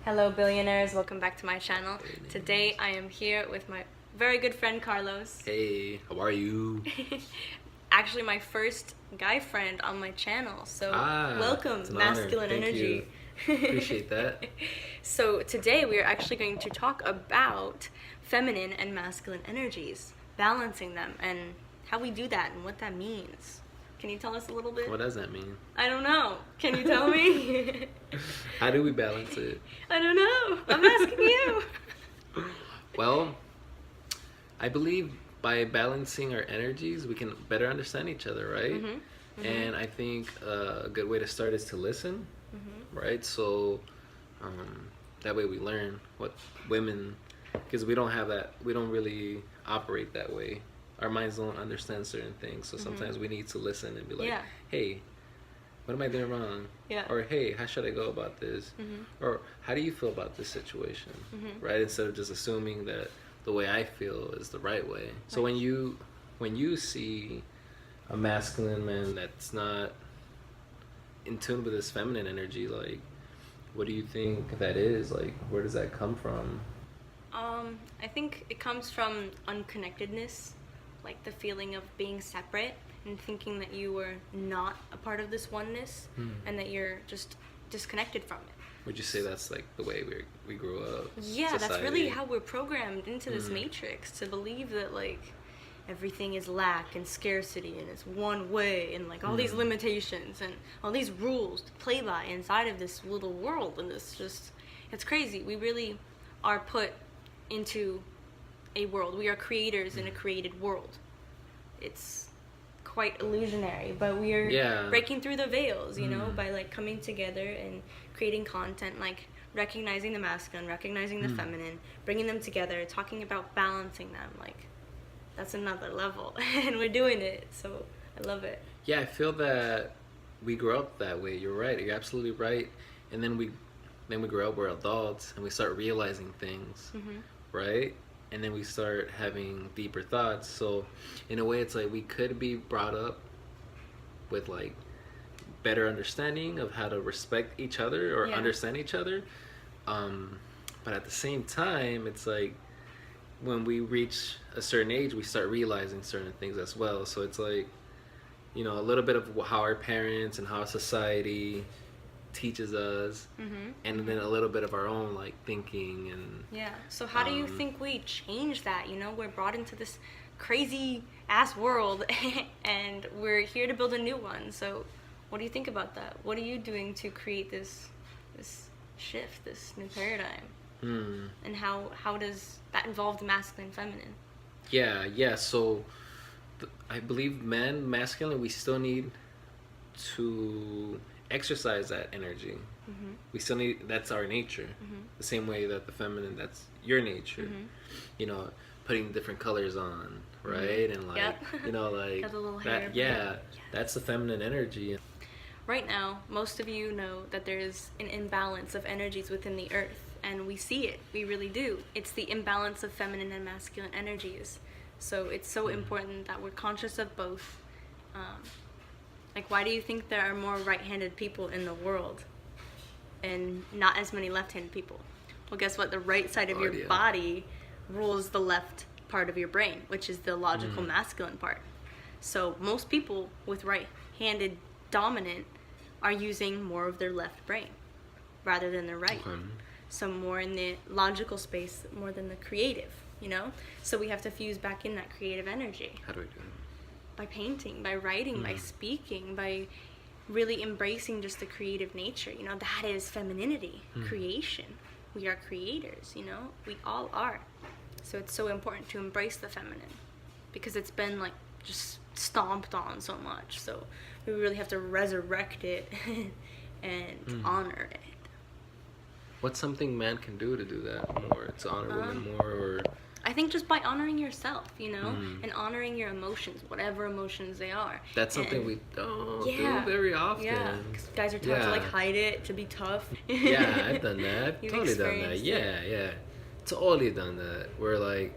Hello billionaires, welcome back to my channel. Today I am here with my very good friend Carlos. Hey, how are you? Actually my first guy friend on my channel, so welcome, it's an masculine honor. Thank energy. You. Appreciate that. So today we are actually going to talk about feminine and masculine energies, balancing them and how we do that and what that means. Can you tell us a little bit? What does that mean? I don't know. Can you tell me? How do we balance it? I don't know. I'm asking you. Well, I believe by balancing our energies, we can better understand each other, right? Mm-hmm. Mm-hmm. And I think a good way to start is to listen, Mm-hmm. right? So that way we learn what women, because we don't have that, we don't really operate that way. Our minds don't understand certain things, so sometimes we need to listen and be like, hey, what am I doing wrong? Yeah. Or hey, how should I go about this? Or how do you feel about this situation? Right? Instead of just assuming that the way I feel is the right way. So when you see a masculine man that's not in tune with his feminine energy, like, what do you think that is? Like, where does that come from? I think it comes from unconnectedness, like the feeling of being separate and thinking that you were not a part of this oneness and that you're just disconnected from it. Would you say that's like the way we grew up? Yeah, society? That's really how we're programmed into this matrix, to believe that like everything is lack and scarcity and it's one way and like all these limitations and all these rules to play by inside of this little world, and it's crazy. We really are put into a world. We are creators in a created world. It's quite illusionary, but we are breaking through the veils, you know, by like coming together and creating content, like recognizing the masculine, recognizing the feminine, bringing them together, talking about balancing them. Like, that's another level, and we're doing it, so I love it. Yeah, I feel that we grow up that way. You're right. You're absolutely right. And then we grow up, we're adults, and we start realizing things, right? And then we start having deeper thoughts. So in a way, it's like we could be brought up with like better understanding of how to respect each other or understand each other. But at the same time, it's like when we reach a certain age, we start realizing certain things as well. So it's like, you know, a little bit of how our parents and how society teaches us, and then a little bit of our own like thinking and so how do you think we change that? You know, we're brought into this crazy ass world and we're here to build a new one. So what do you think about that? What are you doing to create this shift, this new paradigm? And how does that involve the masculine and feminine? So I believe masculine, we still need to exercise that energy. We still need, that's our nature. The same way that the feminine, that's your nature. You know, putting different colors on, right? And like, you know, like got the little hair, that's the feminine energy. Right now, most of you know that there's an imbalance of energies within the earth, and we see it. We really do. It's the imbalance of feminine and masculine energies. So it's so important that we're conscious of both. Like, why do you think there are more right-handed people in the world and not as many left-handed people? Well, guess what? The right side of your body rules the left part of your brain, which is the logical masculine part. So most people with right-handed dominant are using more of their left brain rather than their right. So more in the logical space more than the creative, you know? So we have to fuse back in that creative energy. How do we do it? By painting, by writing, by speaking, by really embracing just the creative nature. You know, that is femininity, creation. We are creators, you know? We all are. So it's so important to embrace the feminine because it's been like just stomped on so much. So we really have to resurrect it and honor it. What's something man can do to do that more, to honor women more? Or I think just by honoring yourself, you know, and honoring your emotions, whatever emotions they are. That's something we don't do very often. Yeah, because guys are taught to like hide it, to be tough. Yeah, I've done that. I've totally done that. Yeah. Totally done that. Where like,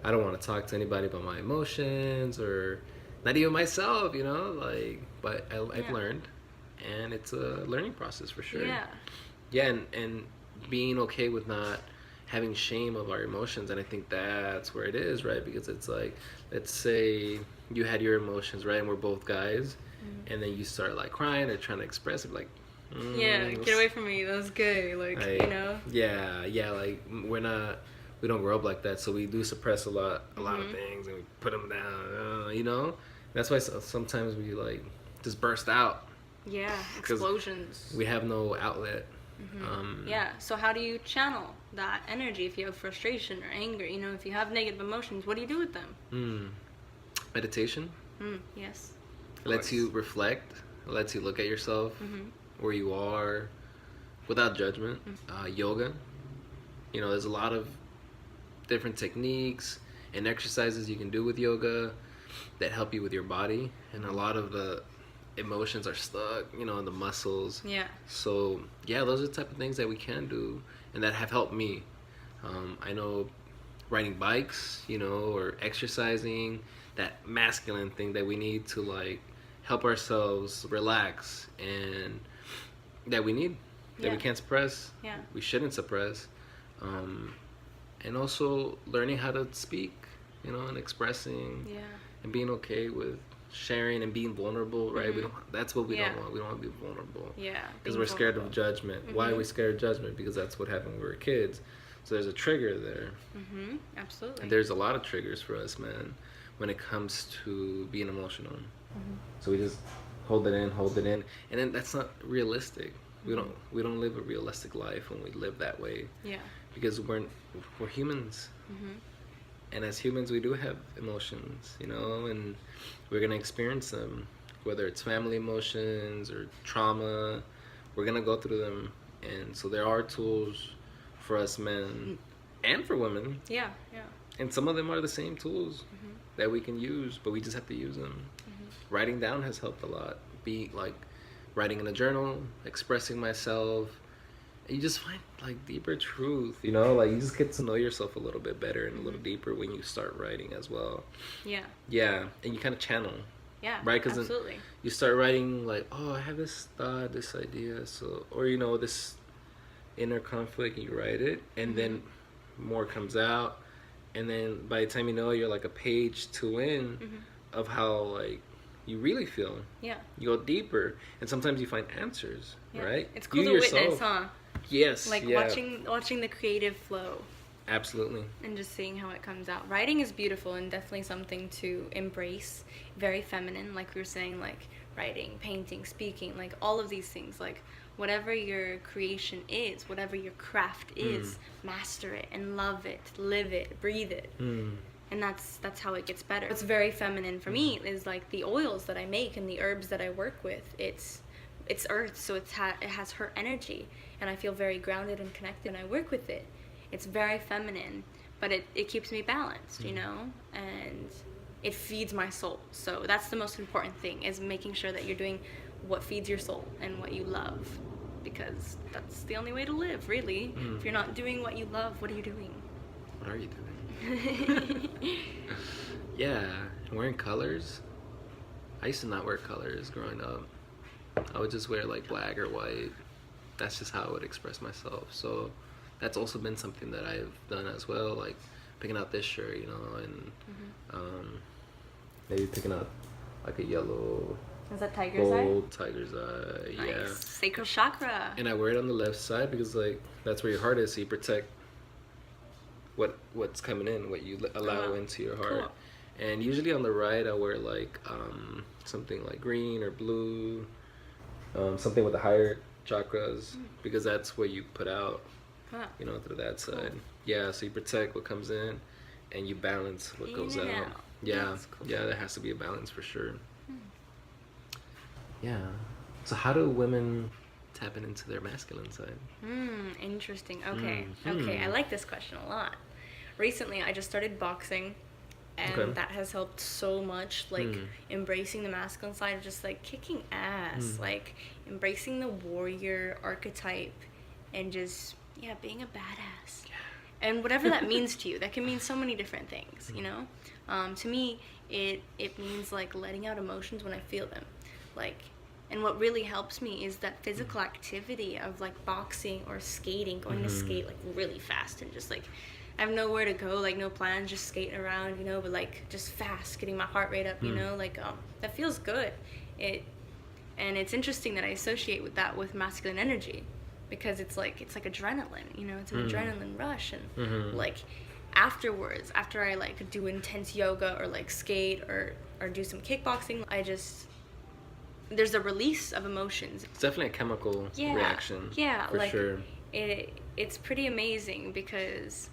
I don't want to talk to anybody about my emotions or not even myself, you know, like, but I've learned, and it's a learning process for sure. Yeah. Yeah, and being okay with not having shame of our emotions. And I think that's where it is, right? Because it's like, let's say you had your emotions, right, and we're both guys, and then you start like crying or trying to express it, like, yeah, get away from me, that's gay, like, you know. Yeah, like we don't grow up like that, so we do suppress a lot of things, and we put them down, you know. That's why sometimes we like just burst out. Yeah, explosions. We have no outlet. Yeah, so how do you channel that energy if you have frustration or anger? You know, if you have negative emotions, what do you do with them? Meditation. Yes. It lets you reflect. It lets you look at yourself, where you are, without judgment. Yoga. You know, there's a lot of different techniques and exercises you can do with yoga that help you with your body, and a lot of the emotions are stuck, you know, in the muscles. Yeah. So yeah, those are the type of things that we can do and that have helped me. I know riding bikes, you know, or exercising, that masculine thing that we need to like help ourselves relax, and that we need, that we can't suppress, we shouldn't suppress. And also learning how to speak, you know, and expressing, and being okay with sharing and being vulnerable, right? We don't. That's what we don't want. We don't want to be vulnerable. Yeah. Because we're scared of judgment. Why are we scared of judgment? Because that's what happened when we were kids. So there's a trigger there. Absolutely. And there's a lot of triggers for us, man, when it comes to being emotional. So we just hold it in, and then that's not realistic. We don't live a realistic life when we live that way. Yeah. Because we're humans. And as humans, we do have emotions, you know, and we're going to experience them, whether it's family emotions or trauma. We're going to go through them. And so there are tools for us men and for women. Yeah. And some of them are the same tools that we can use, but we just have to use them. Writing down has helped a lot. Be like writing in a journal, expressing myself. You just find like deeper truth, you know, like you just get to know yourself a little bit better and a little deeper when you start writing as well. Yeah, and you kind of channel. Yeah, right, because then you start writing like, oh, I have this thought, this idea, so, or you know, this inner conflict, and you write it, and then more comes out, and then by the time you know, you're like a page two in of how like you really feel. Yeah, you go deeper, and sometimes you find answers. Right, it's cool to witness, huh? Yes, like watching the creative flow. Absolutely. And just seeing how it comes out. Writing is beautiful and definitely something to embrace. Very feminine, like we were saying, like writing, painting, speaking, like all of these things. Like whatever your creation is, whatever your craft is, master it and love it, live it, breathe it. And that's how it gets better. What's very feminine for me is like the oils that I make and the herbs that I work with. It's earth, so it has her energy, and I feel very grounded and connected when I work with it. It's very feminine, but it keeps me balanced, you know, and it feeds my soul. So that's the most important thing, is making sure that you're doing what feeds your soul and what you love, because that's the only way to live, really. If you're not doing what you love, what are you doing? What are you doing? Yeah, wearing colors. I used to not wear colors growing up. I would just wear like black or white. That's just how I would express myself. So that's also been something that I've done as well, like picking out this shirt, you know, and maybe picking out like a yellow. Is that tiger's eye? Tiger's eye. Nice. Yeah. Sacral chakra. And I wear it on the left side because like that's where your heart is, so you protect what's coming in, what you allow into your heart. Cool. And usually on the right, I wear like something like green or blue. Something with the higher chakras, because that's what you put out, you know, through that side. Cool. Yeah, so you protect what comes in, and you balance what goes out. Yeah, cool. Yeah, there has to be a balance for sure. Yeah. So how do women tap into their masculine side? Interesting. Okay. Okay, I like this question a lot. Recently, I just started boxing. And that has helped so much, like embracing the masculine side of just like kicking ass, like embracing the warrior archetype, and just being a badass. And whatever that means to you, that can mean so many different things, you know. To me, it means like letting out emotions when I feel them, like And what really helps me is that physical activity of like boxing or skating, going to skate like really fast and just like I have nowhere to go, like no plans, just skating around, you know, but like just fast, getting my heart rate up, you know, like that feels good. And it's interesting that I associate with that with masculine energy, because it's like adrenaline, you know, it's an adrenaline rush, and like afterwards, after I like do intense yoga or like skate or do some kickboxing, there's a release of emotions. It's definitely a chemical reaction. Yeah, for like sure. It's pretty amazing because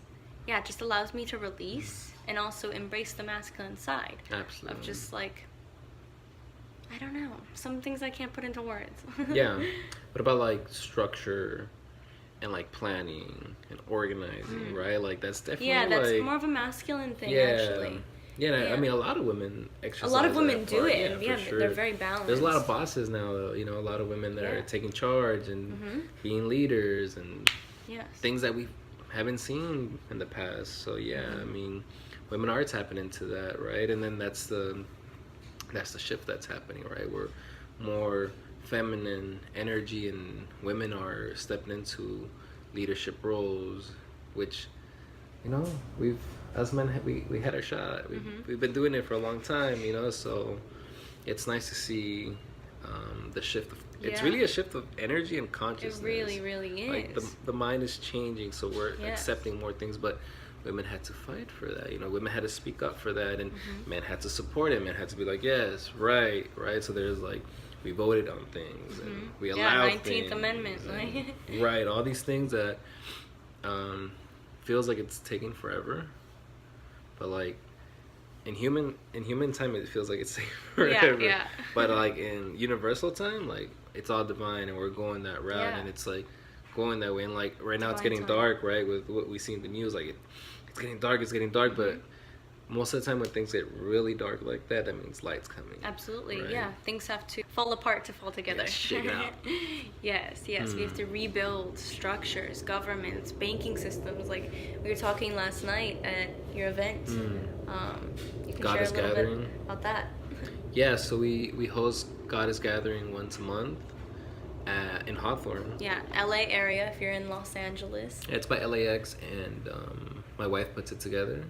it just allows me to release and also embrace the masculine side. Absolutely. Of just like, I don't know, some things I can't put into words. Yeah. What about like structure and like planning and organizing, right? Like that's definitely that's like, more of a masculine thing, actually. Yeah, I mean, a lot of women exercise. A lot of women do it. Yeah, for sure. They're very balanced. There's a lot of bosses now, though. You know, a lot of women that are taking charge and being leaders and things that we haven't seen in the past. So I mean, women are tapping into that, right? And then that's the shift that's happening, right? We're more feminine energy, and women are stepping into leadership roles, which, you know, as men, we had our shot. We've been doing it for a long time, you know, so it's nice to see the shift. It's really a shift of energy and consciousness. It really, really is. Like the mind is changing, so we're accepting more things, but women had to fight for that. You know, women had to speak up for that, and men had to support it. Men had to be like, yes, right. So there's like, we voted on things, and we allowed 19th things. 19th Amendment. And, right, all these things that feels like it's taking forever. But like in human time, it feels like it's taking forever. Yeah. But like in universal time, like it's all divine, and we're going that route, and it's like going that way. And like right now, it's getting dark, right? With what we see in the news, like it's getting dark. But most of the time, when things get really dark like that, that means light's coming. Absolutely, right? Things have to fall apart to fall together. Yeah, shake it out. Yes. We have to rebuild structures, governments, banking systems. Like we were talking last night at your event. You can share a little bit about that. Yeah, so we host Goddess Gathering once a month in Hawthorne. Yeah, LA area if you're in Los Angeles. Yeah, it's by LAX, and my wife puts it together.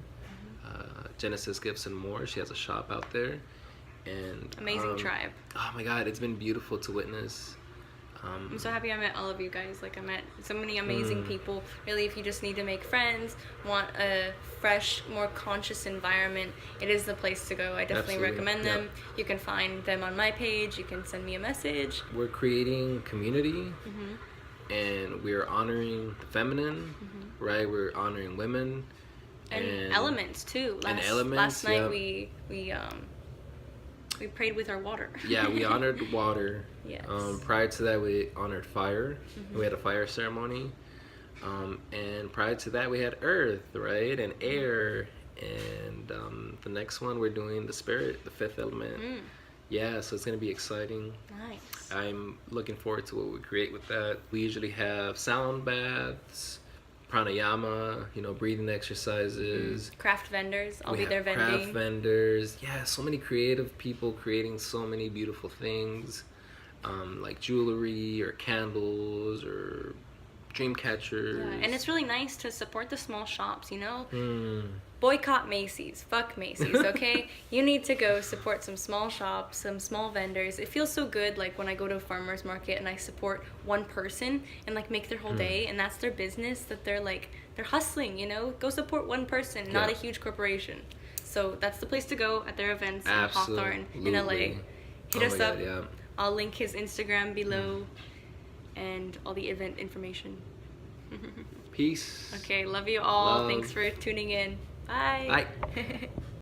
Genesis Gifts and More. She has a shop out there, and amazing tribe. Oh my God, it's been beautiful to witness. I'm so happy I met all of you guys. Like I met so many amazing people. Really, if you just need to make friends, want a fresh, more conscious environment, it is the place to go. I definitely recommend them. You can find them on my page. You can send me a message. We're creating community, and we're honoring the feminine, right? We're honoring women. And elements too. Last night we prayed with our water. Yeah, we honored water. Yes. Prior to that, we honored fire. We had a fire ceremony. And prior to that, we had earth, right, and air. And the next one, we're doing the spirit, the fifth element. Yeah, so it's gonna be exciting. Nice. I'm looking forward to what we create with that. We usually have sound baths, pranayama, you know, breathing exercises. Craft vendors. I'll be there vending. Craft vendors. Yeah, so many creative people creating so many beautiful things, like jewelry or candles or dream catchers. Yeah, and it's really nice to support the small shops, you know? Boycott Macy's. Fuck Macy's, okay? You need to go support some small shops, some small vendors. It feels so good, like, when I go to a farmer's market and I support one person and, like, make their whole day, and that's their business, that they're, like, they're hustling, you know? Go support one person, not a huge corporation. So that's the place to go at their events in Hawthorne, in LA. Hit us up. I'll link his Instagram below and all the event information. Peace. Okay, love you all. Thanks for tuning in. Bye. Bye.